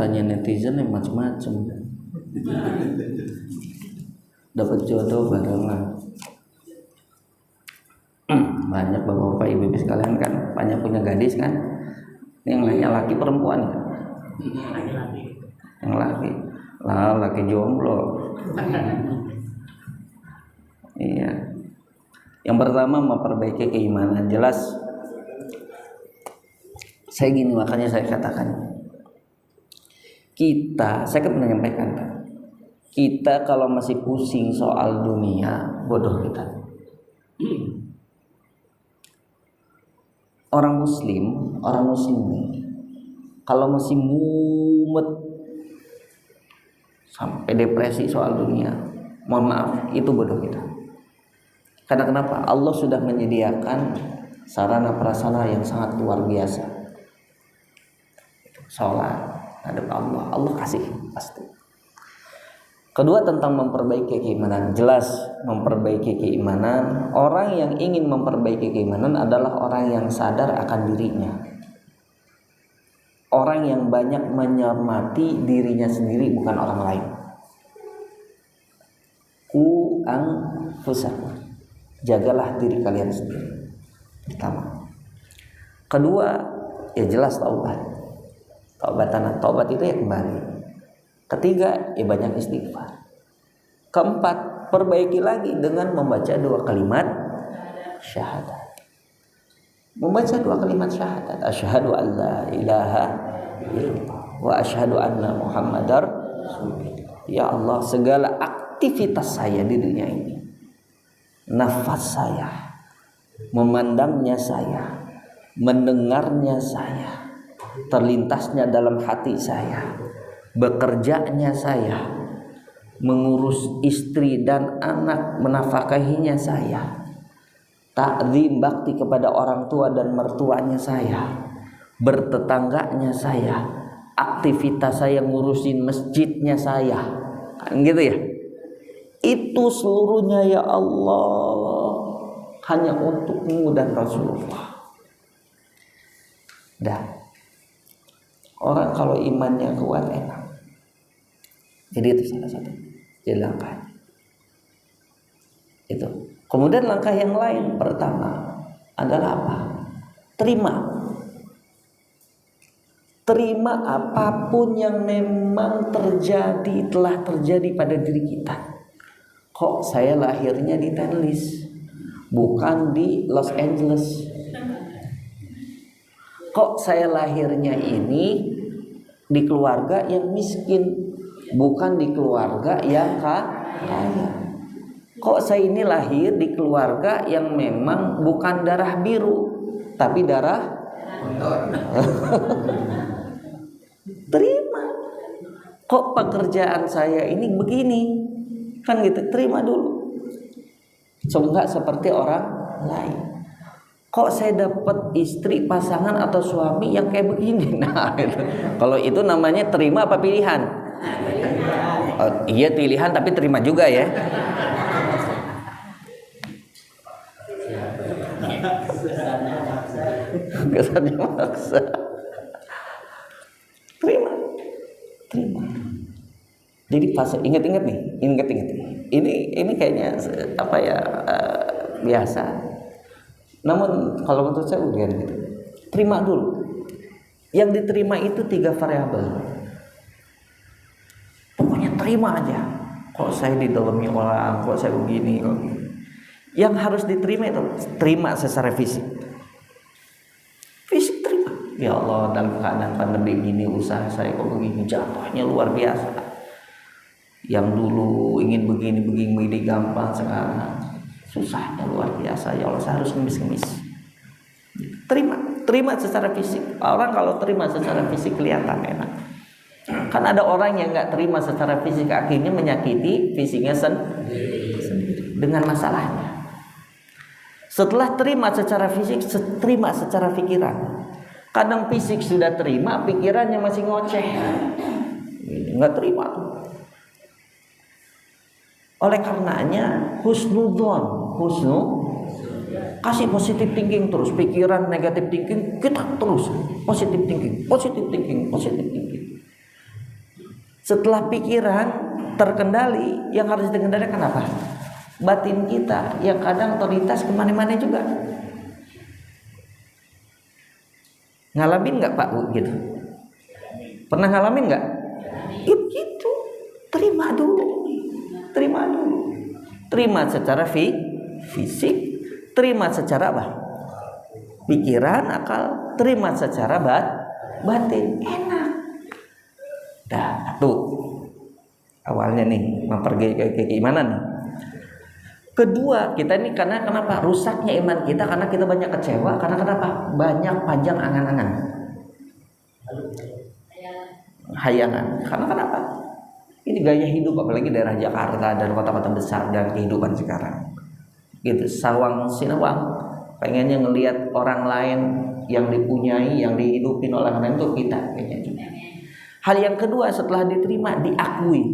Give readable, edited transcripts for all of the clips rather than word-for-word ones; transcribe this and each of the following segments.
caranya netizen yang macam-macam. Dapat jodoh barengan. Banyak bapak-bapak ibu-ibu sekalian kan, banyak punya gadis kan. Yang lainnya laki perempuan. Yang laki. Lah laki jomblo. Iya. Yang pertama memperbaiki keimanan. Jelas. Saya gini, makanya saya katakan. Saya kan menyampaikan. Kita kalau masih pusing soal dunia, bodoh kita. Orang muslim kalau masih mumet sampai depresi soal dunia, mohon maaf, itu bodoh kita. Karena kenapa? Allah sudah menyediakan sarana prasarana yang sangat luar biasa. Sholat hadap Allah kasih pasti. Kedua, tentang memperbaiki keimanan. Jelas memperbaiki keimanan. Orang yang ingin memperbaiki keimanan adalah orang yang sadar akan dirinya. Orang yang banyak menyemati dirinya sendiri, bukan orang lain. Qu anfusakum. Jagalah diri kalian sendiri. Pertama. Kedua, ya jelas taubat. Taubat itu ya kembali. Ketiga, ya banyak istighfar. Keempat, perbaiki lagi dengan membaca 2 kalimat syahadat. Membaca 2 kalimat syahadat. Asyhadu an la ilaha illallah wa asyhadu anna Muhammadar Rasulullah. Ya Allah, segala aktivitas saya di dunia ini, nafas saya, memandangnya saya, mendengarnya saya, terlintasnya dalam hati saya, bekerjanya saya, mengurus istri dan anak, menafkahinya saya, takzim bakti kepada orang tua dan mertuanya saya, bertetangganya saya, aktivitas saya ngurusin masjidnya saya, kan gitu ya. Itu seluruhnya ya Allah hanya untukmu dan Rasulullah. Orang kalau imannya kuat enak. Jadi itu salah satu. Jadi langkah. Itu. Kemudian langkah yang lain pertama adalah apa? Terima apapun yang memang telah terjadi pada diri kita. Kok saya lahirnya di Tenlis, bukan di Los Angeles? Kok saya lahirnya ini di keluarga yang miskin, bukan di keluarga yang kaya? Kok saya ini lahir di keluarga yang memang bukan darah biru, tapi darah terima. Kok pekerjaan saya ini begini? Kan gitu, terima dulu. Enggak seperti orang lain. Kok saya dapat istri, pasangan atau suami yang kayak begini? Nah, itu. Kalau itu namanya terima apa pilihan? Iya pilihan, tapi terima juga ya. Kesannya maksa. Terima. Jadi pas ingat nih. Ini kayaknya apa ya, biasa. Namun kalau menurut saya ujian gitu. Terima dulu. Yang diterima itu 3 variabel. Pokoknya terima aja. Kok saya didolimi orang, kok saya begini, kok begini. Yang harus diterima itu terima secara fisik. Fisik terima. Ya Allah, dalam keadaan pandemi ini usaha saya kok begini, jatuhnya luar biasa. Yang dulu ingin begini gampang, sekarang susahnya luar biasa. Ya Allah, saya harus ngemis-ngemis. Terima secara fisik. Orang kalau terima secara fisik kelihatan enak. Kan ada orang yang nggak terima secara fisik, akhirnya menyakiti fisiknya sendiri dengan masalahnya. Setelah terima secara fisik, terima secara pikiran. Kadang fisik sudah terima, pikirannya masih ngoceh, nggak terima. Oleh karenanya husnudzon, kasih positive thinking terus, pikiran negatif thinking kita terus positive thinking. Setelah pikiran terkendali, yang harus dikendalikan apa? Batin kita yang kadang terlintas kemana-mana juga. Ngalamin nggak Pak Bu gitu? Pernah ngalamin nggak? Gitu. Terima dulu. Terima secara fisik, terima secara apa? Pikiran, akal, terima secara batin. Enak. Dah, tuh. Awalnya nih mempergi ke gimana nih? Kedua, kita ini karena kenapa? Rusaknya iman kita karena kita banyak kecewa. Karena kenapa? Banyak panjang angan-angan, hayangan. Karena kenapa? Ini gaya hidup, apalagi daerah Jakarta dan kota-kota besar dan kehidupan sekarang. Gitu, sawang sinawang. Pengennya ngelihat orang lain yang dipunyai, yang dihidupin oleh orang lain itu kita. Kayaknya. Hal yang kedua, setelah diterima, diakui.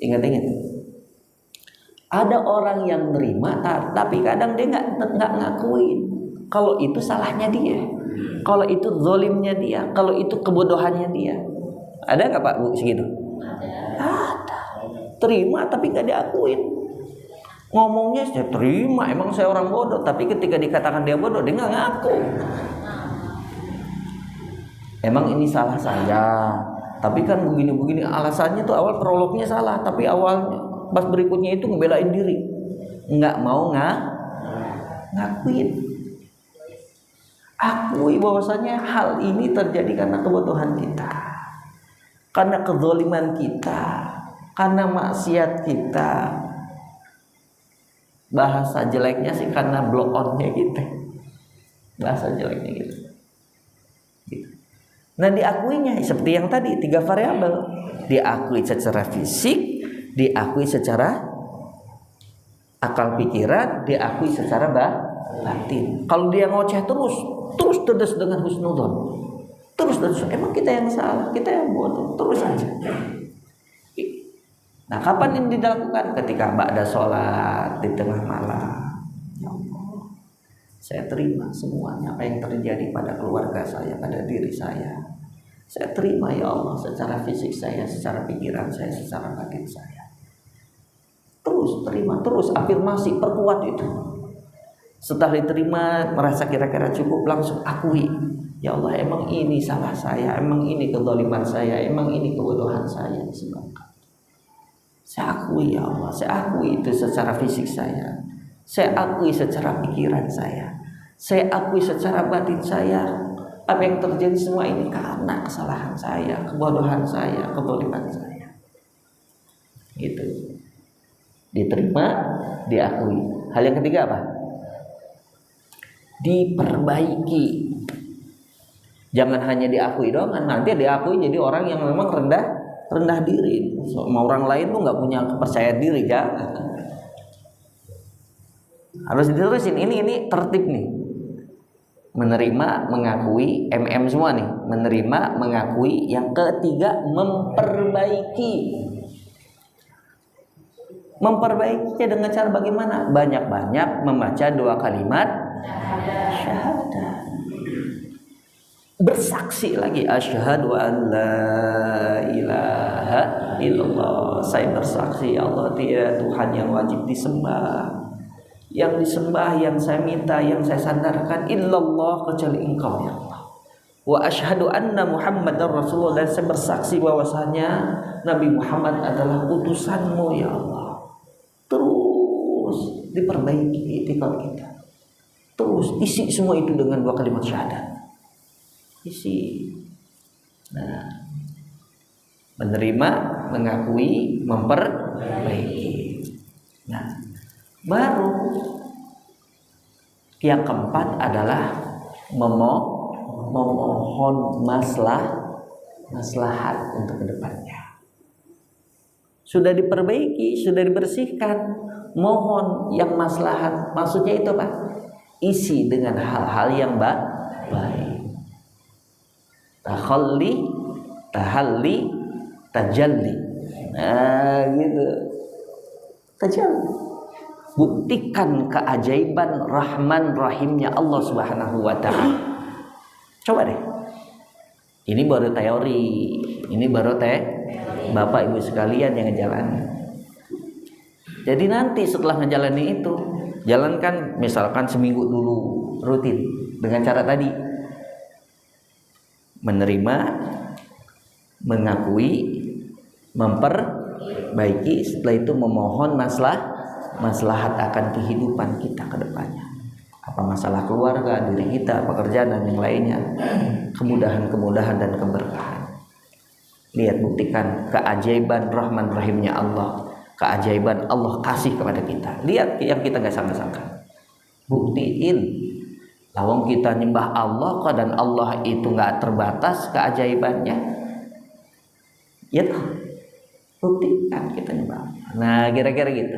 Ingat-ingat. Ada orang yang nerima, tapi kadang dia nggak ngakuin. Kalau itu salahnya dia, kalau itu zolimnya dia, kalau itu kebodohannya dia. Ada nggak Pak Bu segitu? Ada. Terima tapi nggak diakuin. Ngomongnya saya terima, emang saya orang bodoh. Tapi ketika dikatakan dia bodoh, dia nggak ngaku. Emang ini salah saya. Tapi kan begini-begini alasannya tuh awal prolognya salah, tapi awalnya. Pas berikutnya itu ngebelain diri, nggak mau ngakuin. Akui bahwasanya hal ini terjadi karena kebodohan kita, karena kezaliman kita, karena maksiat kita. Bahasa jeleknya sih karena blow on-nya kita. Bahasa jeleknya gitu. Nah, diakuinya seperti yang tadi 3 variabel. Diakui secara fisik, diakui secara akal pikiran, diakui secara batin. Kalau dia ngoceh terus tedes dengan husnudzon, terus emang kita yang salah, kita yang bodoh, terus aja. Nah, kapan ini dilakukan? Ketika ba'da sholat di tengah malam. Ya Allah, saya terima semuanya apa yang terjadi pada keluarga saya, pada diri saya. Saya terima ya Allah, secara fisik saya, secara pikiran saya, secara batin saya. Terus terima, terus afirmasi, perkuat itu. Setelah diterima, merasa kira-kira cukup, langsung akui. Ya Allah, emang ini salah saya, emang ini kezaliman saya, emang ini kebodohan saya disebabkan. Saya akui ya Allah, saya akui itu secara fisik saya akui secara pikiran saya akui secara batin saya. Apa yang terjadi semua ini karena kesalahan saya, kebodohan saya, kezaliman saya. Itu diterima, diakui. Hal yang ketiga apa? Diperbaiki. Jangan hanya diakui doang, nanti diakui jadi orang yang memang rendah diri. Sama orang lain tuh nggak punya kepercayaan diri, ya. Harus diterusin. Ini tertib nih. Menerima, mengakui, semua nih. Menerima, mengakui. Yang ketiga, memperbaiki. Memperbaikinya dengan cara bagaimana? Banyak-banyak membaca 2 kalimat syahadat. Bersaksi lagi, asyhadu an la ilaha illallah. Saya bersaksi ya Allah, tiada Tuhan yang wajib disembah, yang disembah, yang saya minta, yang saya sandarkan illallah, kecuali Engkau ya Allah. Wa asyhadu anna Muhammadar Rasulullah, dan saya bersaksi bahwasanya Nabi Muhammad adalah utusanmu ya Allah. Terus diperbaiki itikad kita. Terus isi semua itu dengan 2 kalimat syahadat. Isi. Nah, menerima, mengakui, memperbaiki. Nah, baru yang keempat adalah memohon maslahat untuk kedepannya. Sudah diperbaiki, sudah dibersihkan, mohon yang maslahat. Maksudnya itu Pak, isi dengan hal-hal yang baik. Tahalli, tajalli. Nah, gitu. Tajalli. Buktikan keajaiban Rahman Rahimnya Allah Subhanahu wa ta'ala. Coba deh. Ini baru teori. Ini baru Bapak Ibu sekalian yang ngejalani. Jadi nanti setelah ngejalani itu, jalankan misalkan seminggu dulu rutin dengan cara tadi, menerima, mengakui, memperbaiki, setelah itu memohon maslahat akan kehidupan kita ke depannya. Apa masalah keluarga, diri kita, pekerjaan dan yang lainnya, kemudahan-kemudahan dan keberkahan. Lihat, buktikan keajaiban Rahman Rahimnya Allah, keajaiban Allah kasih kepada kita. Lihat yang kita gak sangka-sangka, buktiin. Lawang kita nyembah Allah dan Allah itu gak terbatas keajaibannya, ya toh, buktikan kita nyembah. Nah kira-kira gitu.